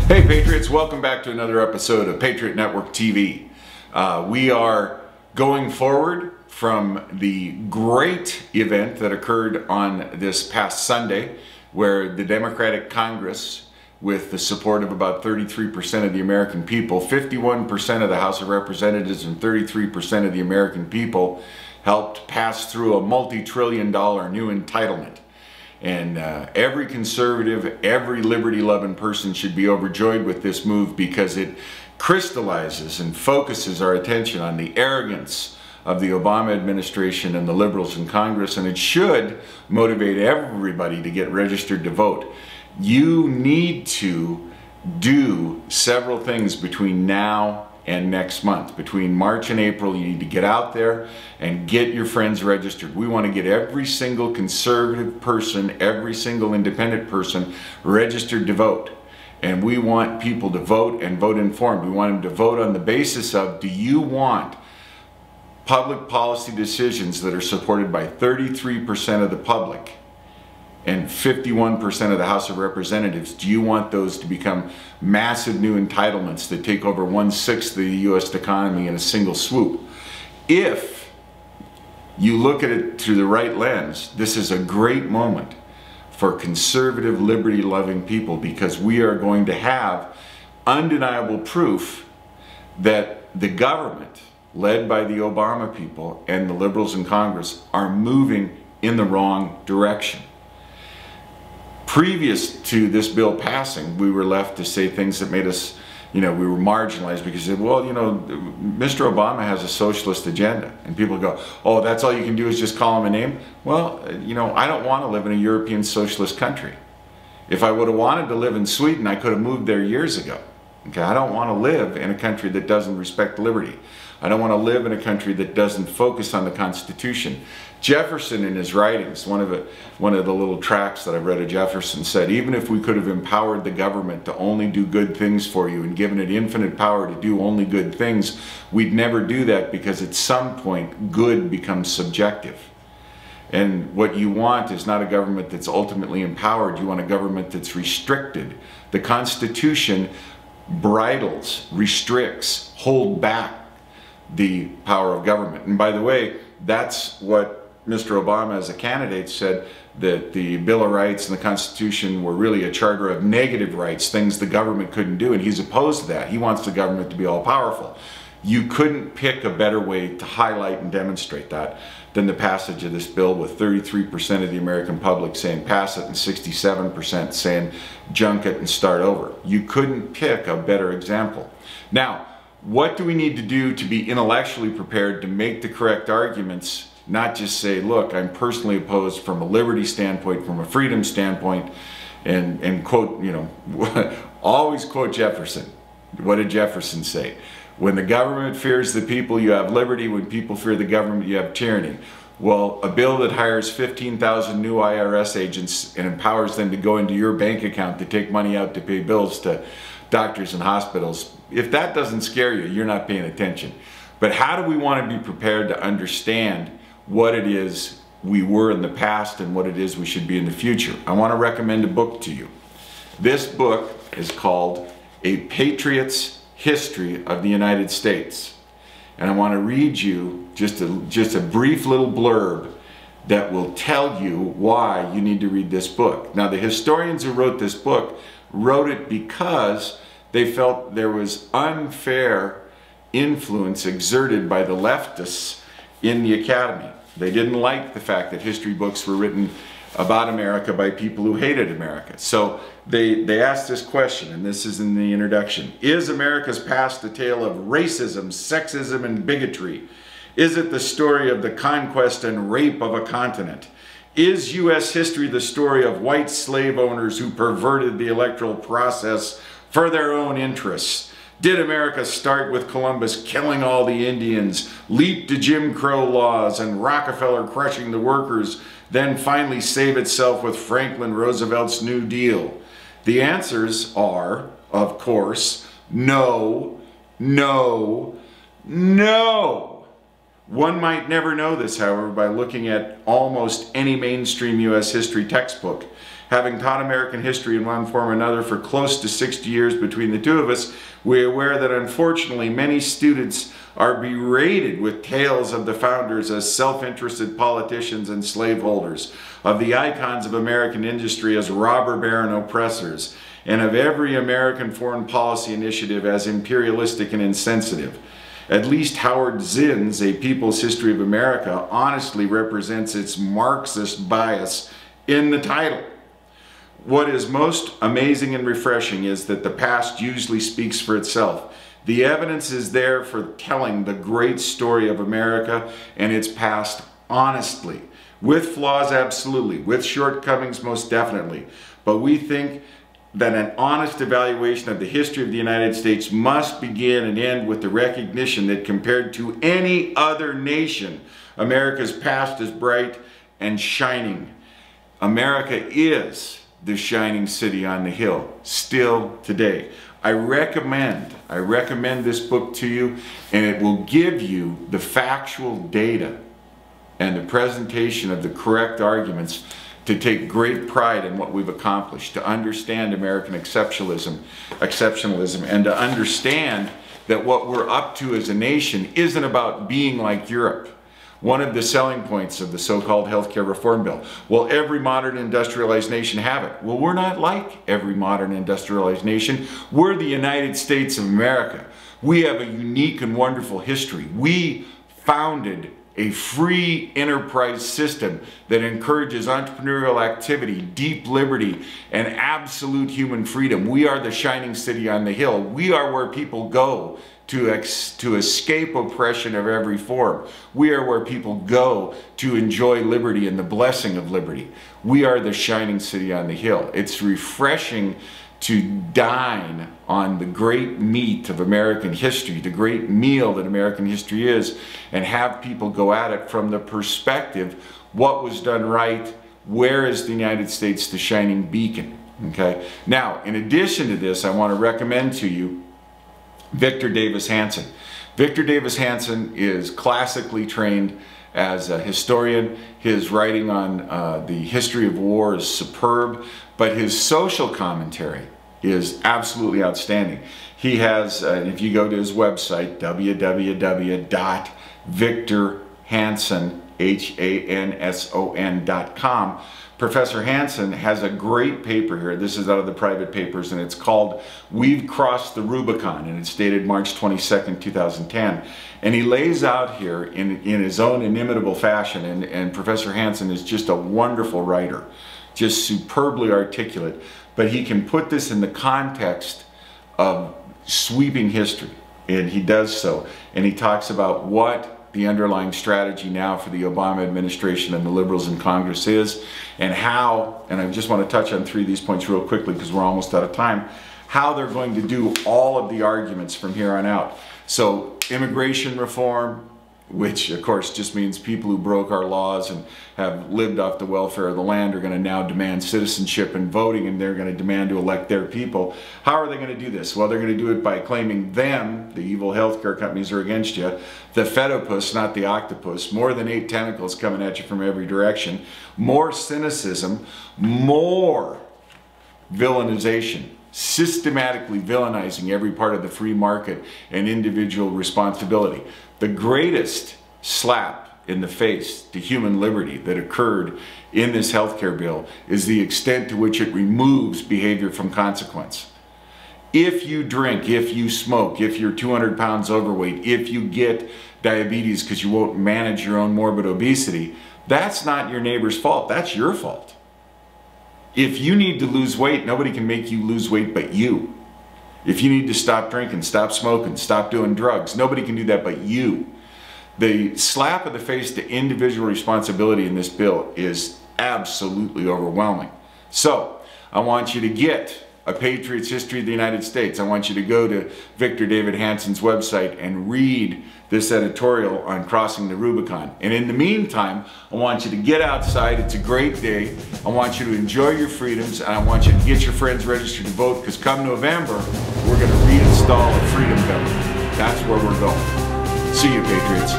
Hey Patriots, welcome back to another episode of Patriot Network TV. We are going forward from the great event that occurred on this past Sunday, where the Democratic Congress, with the support of about 33% of the American people, 51% of the House of Representatives and 33% of the American people, helped pass through a multi-trillion-dollar new entitlement. And every conservative, every liberty-loving person should be overjoyed with this move, because it crystallizes and focuses our attention on the arrogance of the Obama administration and the liberals in Congress, and it should motivate everybody to get registered to vote. You need to do several things between now and next month. Between March and April, you need to get out there and get your friends registered. We want to get every single conservative person, every single independent person registered to vote. And we want people to vote and vote informed. We want them to vote on the basis of, do you want public policy decisions that are supported by 33% of the public and 51% of the House of Representatives? Do you want those to become massive new entitlements that take over 1/6 of the U.S. economy in a single swoop? If you look at it through the right lens, this is a great moment for conservative, liberty-loving people, because we are going to have undeniable proof that the government, led by the Obama people and the liberals in Congress, are moving in the wrong direction. Previous to this bill passing, we were left to say things that made us, we were marginalized, because, well, Mr. Obama has a socialist agenda. And people go, oh, that's all you can do is just call him a name? Well, I don't want to live in a European socialist country. If I would have wanted to live in Sweden, I could have moved there years ago. Okay, I don't want to live in a country that doesn't respect liberty. I don't want to live in a country that doesn't focus on the Constitution. Jefferson, in his writings, one of the little tracts that I've read of Jefferson, said, even if we could have empowered the government to only do good things for you and given it infinite power to do only good things, we'd never do that, because at some point good becomes subjective. And what you want is not a government that's ultimately empowered. You want a government that's restricted. The Constitution bridles, restricts, hold back the power of government. And by the way, that's what Mr. Obama as a candidate said, that the Bill of Rights and the Constitution were really a charter of negative rights, things the government couldn't do, and he's opposed to that. He wants the government to be all powerful. You couldn't pick a better way to highlight and demonstrate that than the passage of this bill, with 33% of the American public saying pass it and 67% saying junk it and start over. You couldn't pick a better example. Now, what do we need to do to be intellectually prepared to make the correct arguments? Not just say, look, I'm personally opposed from a liberty standpoint, from a freedom standpoint, and quote, always quote Jefferson. What did Jefferson say? When the government fears the people, you have liberty. When people fear the government, you have tyranny. Well, a bill that hires 15,000 new IRS agents and empowers them to go into your bank account to take money out to pay bills to doctors and hospitals, if that doesn't scare you, you're not paying attention. But how do we want to be prepared to understand what it is we were in the past and what it is we should be in the future? I want to recommend a book to you. This book is called A Patriot's History of the United States. And I want to read you just a brief little blurb that will tell you why you need to read this book. Now, the historians who wrote this book wrote it because they felt there was unfair influence exerted by the leftists in the academy. They didn't like the fact that history books were written about America by people who hated America. So they asked this question, and this is in the introduction. Is America's past a tale of racism, sexism, and bigotry? Is it the story of the conquest and rape of a continent? Is U.S. history the story of white slave owners who perverted the electoral process for their own interests? Did America start with Columbus killing all the Indians, leap to Jim Crow laws and Rockefeller crushing the workers, then finally save itself with Franklin Roosevelt's New Deal? The answers are, of course, no, no, no. One might never know this, however, by looking at almost any mainstream U.S. history textbook. Having taught American history in one form or another for close to 60 years between the two of us, we're aware that unfortunately many students are berated with tales of the founders as self-interested politicians and slaveholders, of the icons of American industry as robber baron oppressors, and of every American foreign policy initiative as imperialistic and insensitive. At least Howard Zinn's A People's History of America honestly represents its Marxist bias in the title. What is most amazing and refreshing is that the past usually speaks for itself. The evidence is there for telling the great story of America and its past honestly. With flaws, absolutely. With shortcomings, most definitely. But we think that an honest evaluation of the history of the United States must begin and end with the recognition that compared to any other nation, America's past is bright and shining. America is the shining city on the hill, still today. I recommend this book to you, and it will give you the factual data and the presentation of the correct arguments to take great pride in what we've accomplished, to understand American exceptionalism, and to understand that what we're up to as a nation isn't about being like Europe. One of the selling points of the so-called healthcare reform bill. Will every modern industrialized nation have it? Well, we're not like every modern industrialized nation. We're the United States of America. We have a unique and wonderful history. We founded a free enterprise system that encourages entrepreneurial activity, deep liberty, and absolute human freedom. We are the shining city on the hill. We are where people go to escape oppression of every form. We are where people go to enjoy liberty and the blessing of liberty. We are the shining city on the hill. It's refreshing to dine on the great meat of American history, the great meal that American history is, and have people go at it from the perspective, what was done right, where is the United States the shining beacon, okay? Now, in addition to this, I want to recommend to you Victor Davis Hanson. Victor Davis Hanson is classically trained as a historian. His writing on the history of war is superb, but his social commentary is absolutely outstanding. He has, if you go to his website, www.victorhanson.com, Professor Hanson has a great paper here. This is out of the private papers, and it's called We've Crossed the Rubicon, and it's dated March 22nd, 2010. And he lays out here in his own inimitable fashion, and Professor Hanson is just a wonderful writer, just superbly articulate, but he can put this in the context of sweeping history, and he does so. And he talks about what the underlying strategy now for the Obama administration and the liberals in Congress is, and how, and I just want to touch on 3 of these points real quickly because we're almost out of time, how they're going to do all of the arguments from here on out. So immigration reform, which of course just means people who broke our laws and have lived off the welfare of the land are going to now demand citizenship and voting, and they're going to demand to elect their people. How are they going to do this? Well, they're going to do it by claiming them, the evil healthcare companies, are against you. The fedopus, not the octopus. More than 8 tentacles coming at you from every direction. More cynicism, more villainization. Systematically villainizing every part of the free market and individual responsibility. The greatest slap in the face to human liberty that occurred in this healthcare bill is the extent to which it removes behavior from consequence. If you drink, if you smoke, if you're 200 pounds overweight, if you get diabetes because you won't manage your own morbid obesity, that's not your neighbor's fault, that's your fault. If you need to lose weight, nobody can make you lose weight but you. If you need to stop drinking, stop smoking, stop doing drugs, nobody can do that but you. The slap of the face to individual responsibility in this bill is absolutely overwhelming. So, I want you to get A Patriot's History of the United States. I want you to go to Victor David Hanson's website and read this editorial on crossing the Rubicon. And in the meantime, I want you to get outside. It's a great day. I want you to enjoy your freedoms, and I want you to get your friends registered to vote, because come November, we're going to reinstall a freedom government. That's where we're going. See you, Patriots.